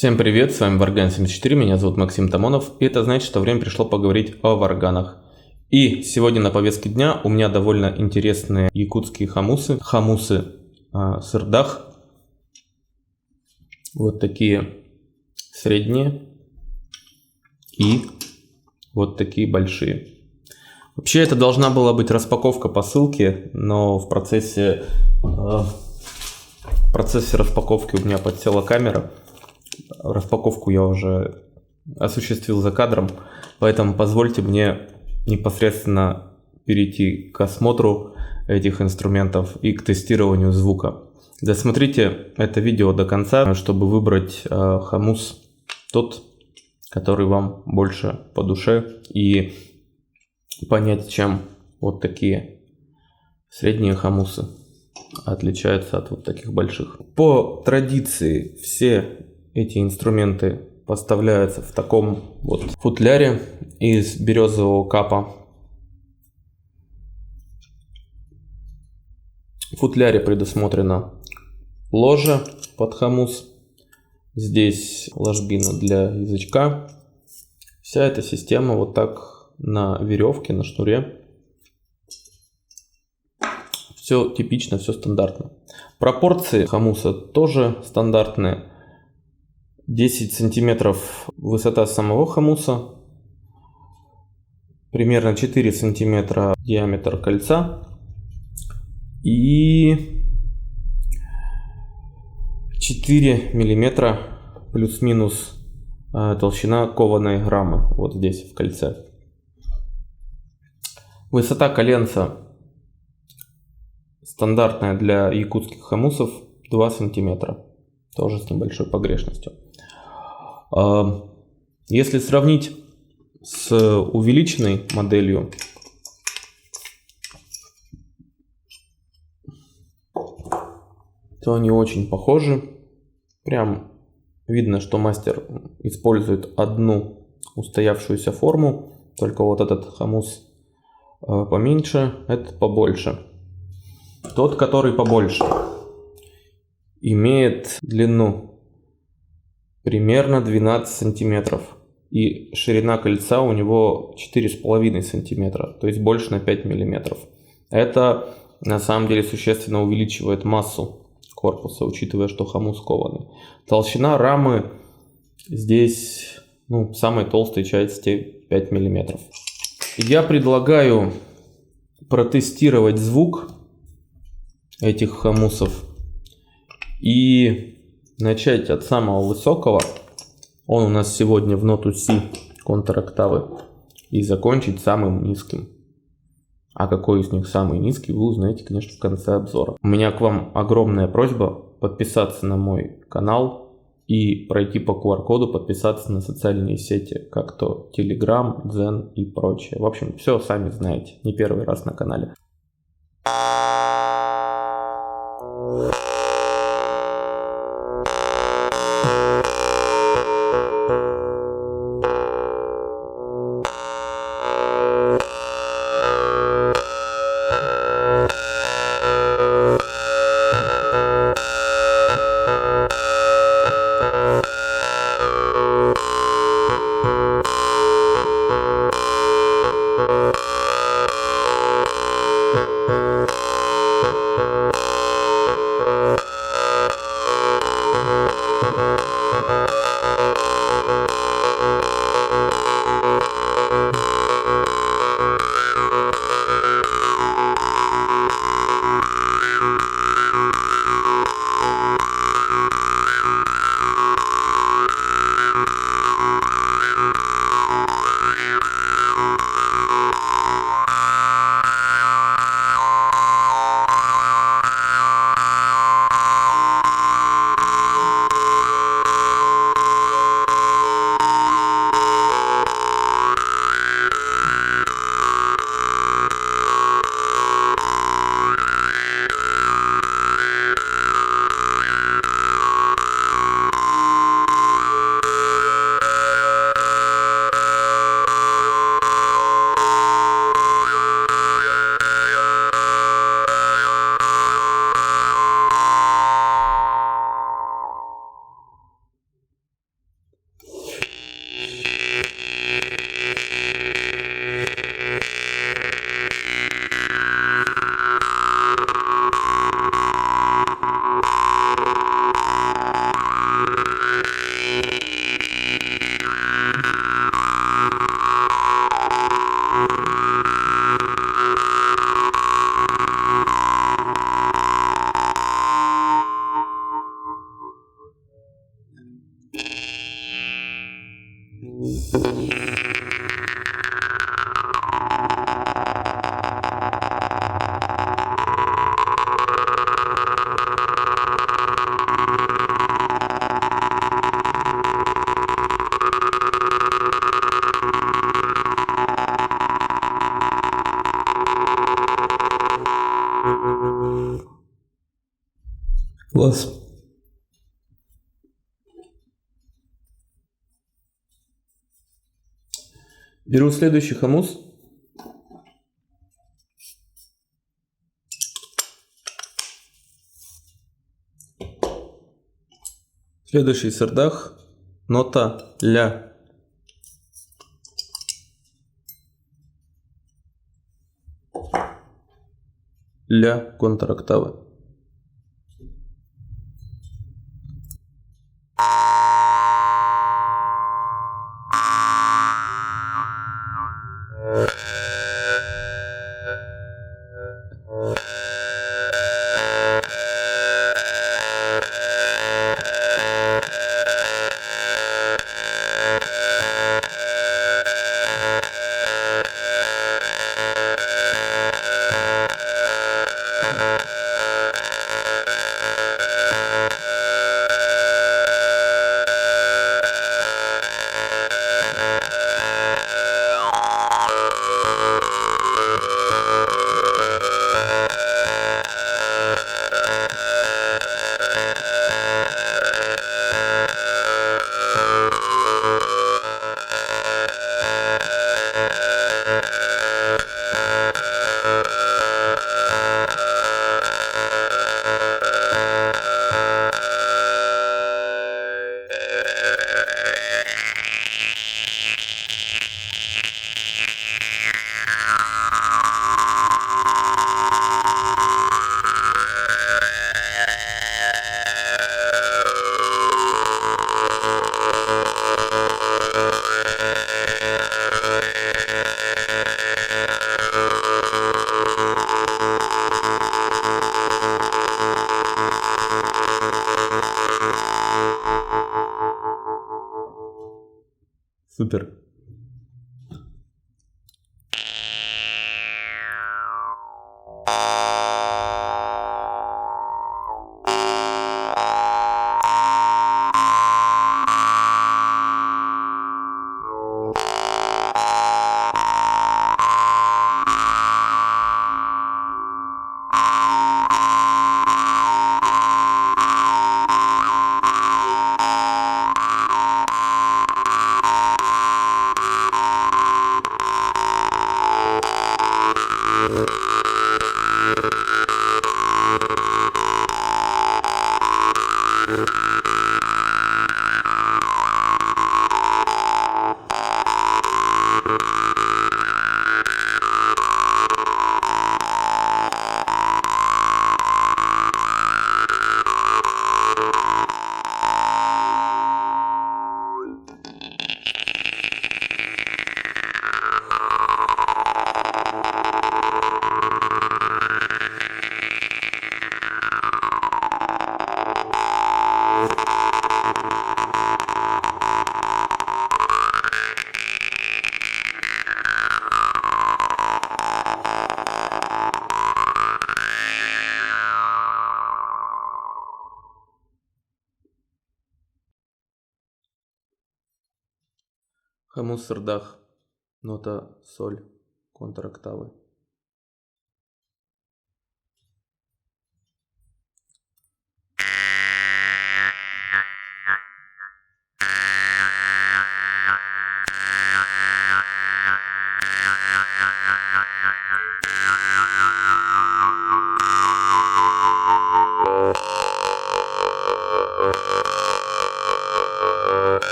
Всем привет, с вами Варган74, меня зовут Максим Тамонов, и это значит, что время пришло поговорить о варганах. И сегодня на повестке дня у меня довольно интересные якутские хамусы, сырдах, вот такие средние и вот такие большие. Вообще это должна была быть распаковка по ссылке, но в процессе распаковки у меня подсела камера. Распаковку я уже осуществил за кадром, поэтому позвольте мне непосредственно перейти к осмотру этих инструментов и к тестированию звука. Досмотрите это видео до конца, чтобы выбрать хамус тот, который вам больше по душе, и понять, чем вот такие средние хамусы отличаются от вот таких больших. По традиции все эти инструменты поставляются в таком вот футляре из березового капа. В футляре предусмотрено ложе под хамус. Здесь ложбина для язычка. Вся эта система вот так на веревке, на шнуре. Все типично, все стандартно. Пропорции хамуса тоже стандартные. 10 сантиметров высота самого хамуса, примерно 4 сантиметра диаметр кольца и 4 миллиметра плюс-минус толщина кованой рамы вот здесь в кольце. Высота коленца стандартная для якутских хамусов 2 сантиметра, тоже с небольшой погрешностью. Если сравнить с увеличенной моделью, то они очень похожи. Прям видно, что мастер использует одну устоявшуюся форму, только вот этот хамус поменьше, этот побольше. Тот, который побольше, имеет длину примерно 12 сантиметров. И ширина кольца у него 4,5 сантиметра, то есть больше на 5 миллиметров. Это на самом деле существенно увеличивает массу корпуса, учитывая, что хамус кованый. Толщина рамы здесь в самой толстой части 5 миллиметров. Я предлагаю протестировать звук этих хамусов и начать от самого высокого. Он у нас сегодня в ноту Си контр-октавы. И закончить самым низким. А какой из них самый низкий, вы узнаете, конечно, в конце обзора. У меня к вам огромная просьба подписаться на мой канал и пройти по QR-коду, подписаться на социальные сети, как то Telegram, Дзен и прочее. В общем, все сами знаете, не первый раз на канале. Класс. Беру следующий хомус. Следующий сардах. Нота ля. Ля контрактавы. Супер. Хомус сардах. Нота соль контрактавы.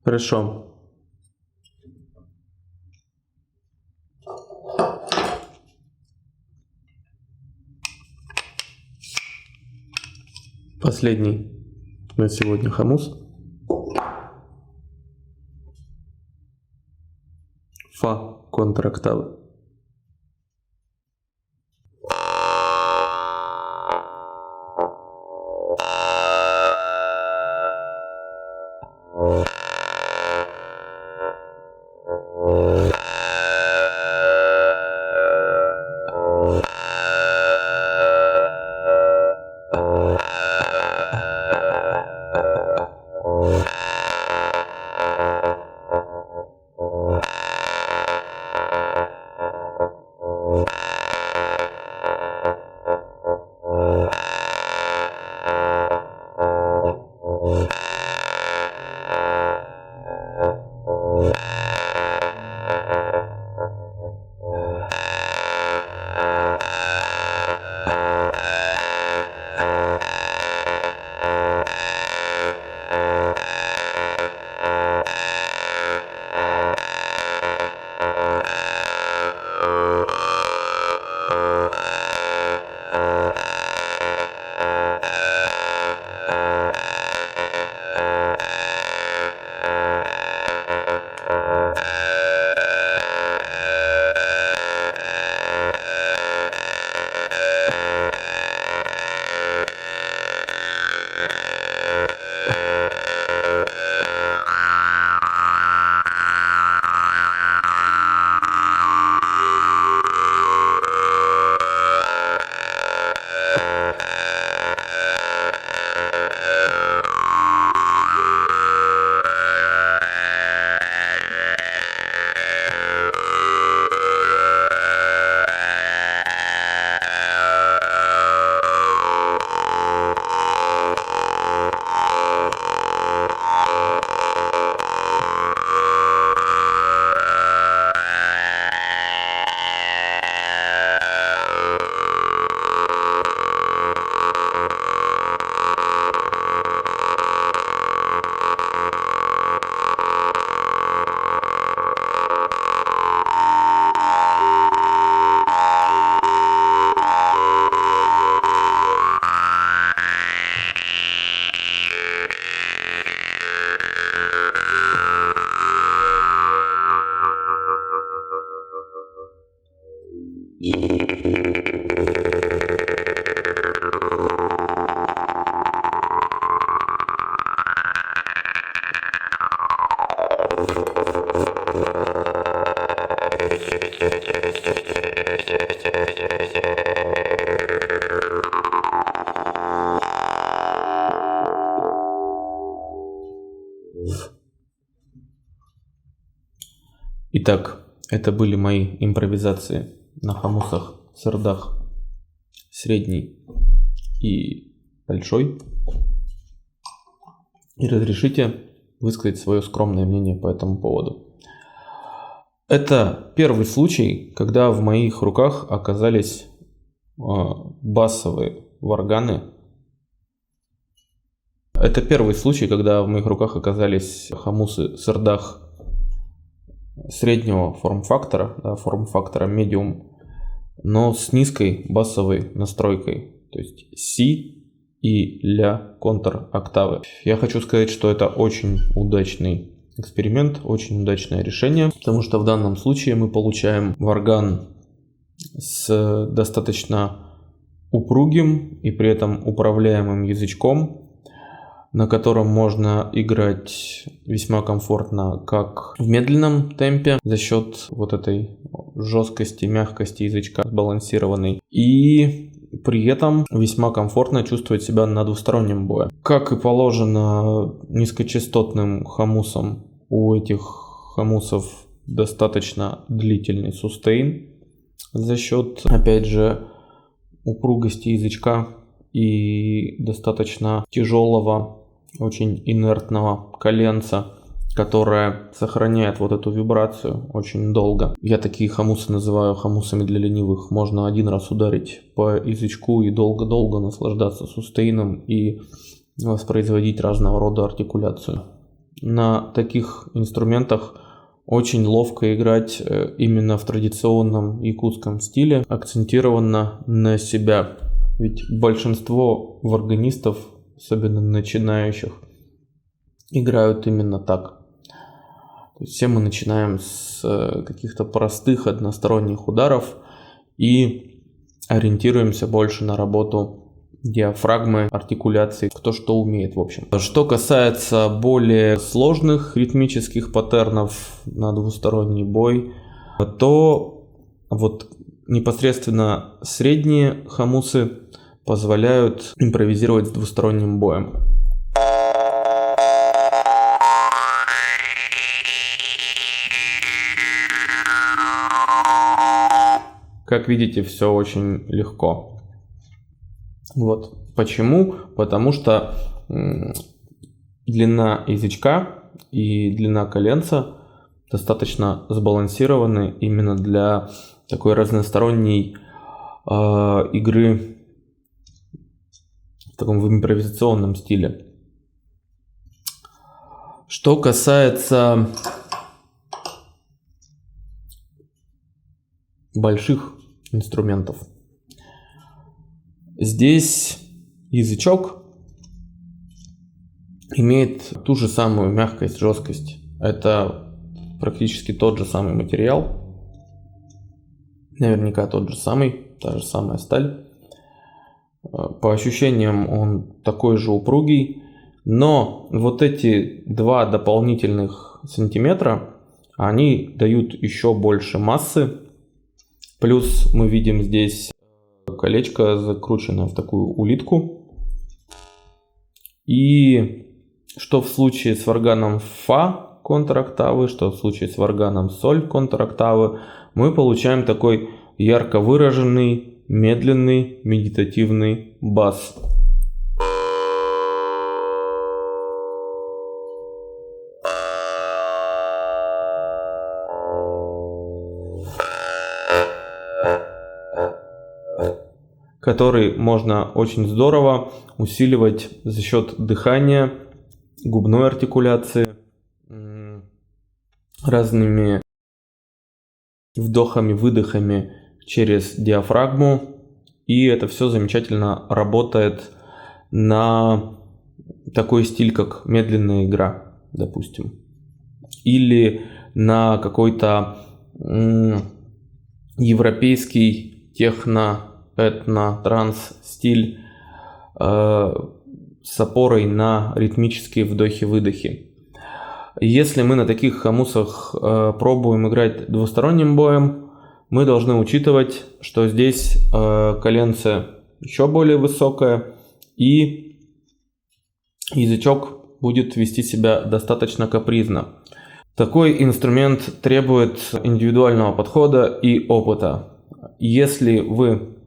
Хорошо. Последний на сегодня хомус. Фа контроктавы. Итак, это были мои импровизации на хомусах, сырдах средний и большой. И разрешите высказать свое скромное мнение по этому поводу. Это первый случай, когда в моих руках оказались басовые варганы. Это первый случай, когда в моих руках оказались хомусы сырдах среднего форм-фактора, форм-фактора medium, но с низкой басовой настройкой, то есть си и ля контр-октавы. Я хочу сказать, что это очень удачный эксперимент, очень удачное решение, потому что в данном случае мы получаем варган с достаточно упругим и при этом управляемым язычком, на котором можно играть весьма комфортно как в медленном темпе за счет вот этой жесткости, мягкости язычка сбалансированной, и при этом весьма комфортно чувствовать себя на двустороннем бое. Как и положено низкочастотным хомусам, у этих хомусов достаточно длительный сустейн за счет, опять же, упругости язычка и достаточно тяжелого, очень инертного коленца, которое сохраняет вот эту вибрацию очень долго. Я такие хомусы называю хомусами для ленивых. Можно один раз ударить по язычку и долго-долго наслаждаться сустейном и воспроизводить разного рода артикуляцию. на таких инструментах очень ловко играть именно в традиционном якутском стиле, акцентированно на себя. Ведь большинство варганистов, особенно начинающих, играют именно так. То есть все мы начинаем с каких-то простых односторонних ударов и ориентируемся больше на работу диафрагмы, артикуляции, кто что умеет, в общем. Что касается более сложных ритмических паттернов на двусторонний бой, то вот непосредственно средние хамусы позволяют импровизировать с двусторонним боем. Как видите, все очень легко. Вот. Почему? Потому что длина язычка и длина коленца достаточно сбалансированы именно для такой разносторонней игры в таком импровизационном стиле. Что касается больших инструментов, здесь язычок имеет ту же самую мягкость, жесткость. Это практически тот же самый материал. Наверняка тот же самый, та же самая сталь. По ощущениям он такой же упругий. Но вот эти 2 дополнительных сантиметра, они дают еще больше массы. Плюс мы видим здесь колечко закручено в такую улитку. И что в случае с варганом фа контроктавы, что в случае с варганом соль контроктавы, мы получаем такой ярко выраженный, медленный, медитативный бас. Который можно очень здорово усиливать за счет дыхания, губной артикуляции, разными вдохами-выдохами через диафрагму. И это все замечательно работает на такой стиль, как медленная игра, допустим. Или на какой-то европейский техно, этно, транс стиль с опорой на ритмические вдохи-выдохи. Если мы на таких хамусах пробуем играть двусторонним боем, мы должны учитывать, что здесь коленце еще более высокое и язычок будет вести себя достаточно капризно. Такой инструмент требует индивидуального подхода и опыта. Если вы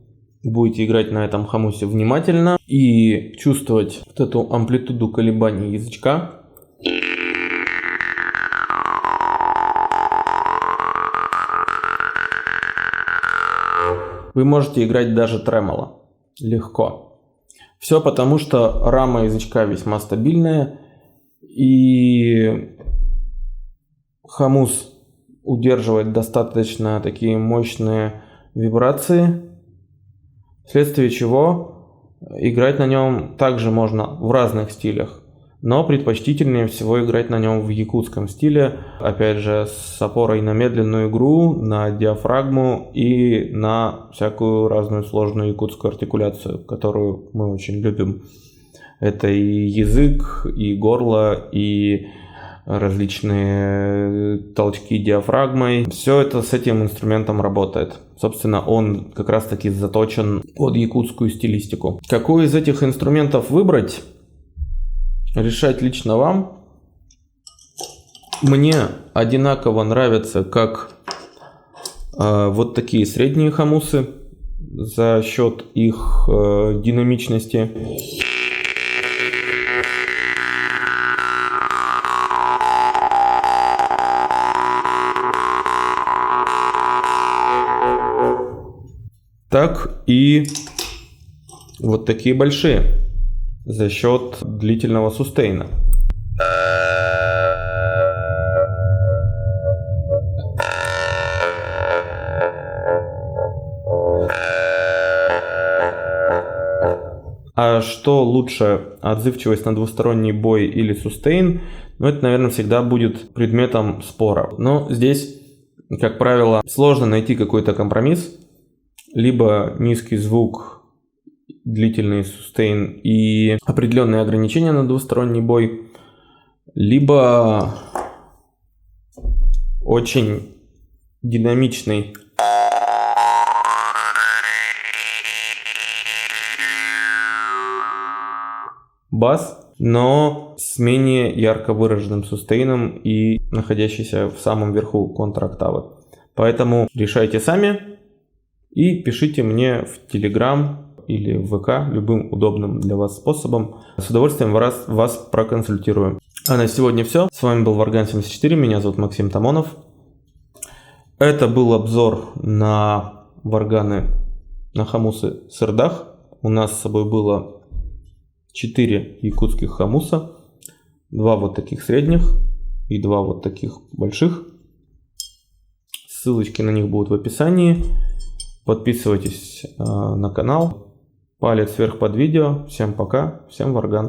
будете играть на этом хамусе внимательно и чувствовать вот эту амплитуду колебаний язычка, вы можете играть даже тремоло легко. Все потому, что рама язычка весьма стабильная, и хамус удерживает достаточно такие мощные вибрации, вследствие чего играть на нем также можно в разных стилях, но предпочтительнее всего играть на нем в якутском стиле, опять же с опорой на медленную игру, на диафрагму и на всякую разную сложную якутскую артикуляцию, которую мы очень любим. Это и язык, и горло, и различные толчки диафрагмой. Все это с этим инструментом работает. Собственно, он как раз таки заточен под якутскую стилистику. Какой из этих инструментов выбрать, решать лично вам. Мне одинаково нравятся как вот такие средние хамусы за счет их динамичности. Так и вот такие большие за счет длительного сустейна. А что лучше, отзывчивость на двусторонний бой или сустейн? Ну, это, наверное, всегда будет предметом спора. Но здесь, как правило, сложно найти какой-то компромисс. Либо низкий звук, длительный сустейн и определенные ограничения на двусторонний бой, либо очень динамичный бас, но с менее ярко выраженным сустейном и находящийся в самом верху контроктавы. Поэтому решайте сами и пишите мне в Telegram или в ВК любым удобным для вас способом. С удовольствием вас проконсультирую. А на сегодня все. С вами был Варган 74, меня зовут Максим Тамонов. Это был обзор на варганы, на хамусы Сырдах. У нас с собой было 4 якутских хамуса, 2 вот таких средних и 2 вот таких больших. Ссылочки на них будут в описании. Подписывайтесь на канал. Палец вверх под видео. Всем пока, всем варган.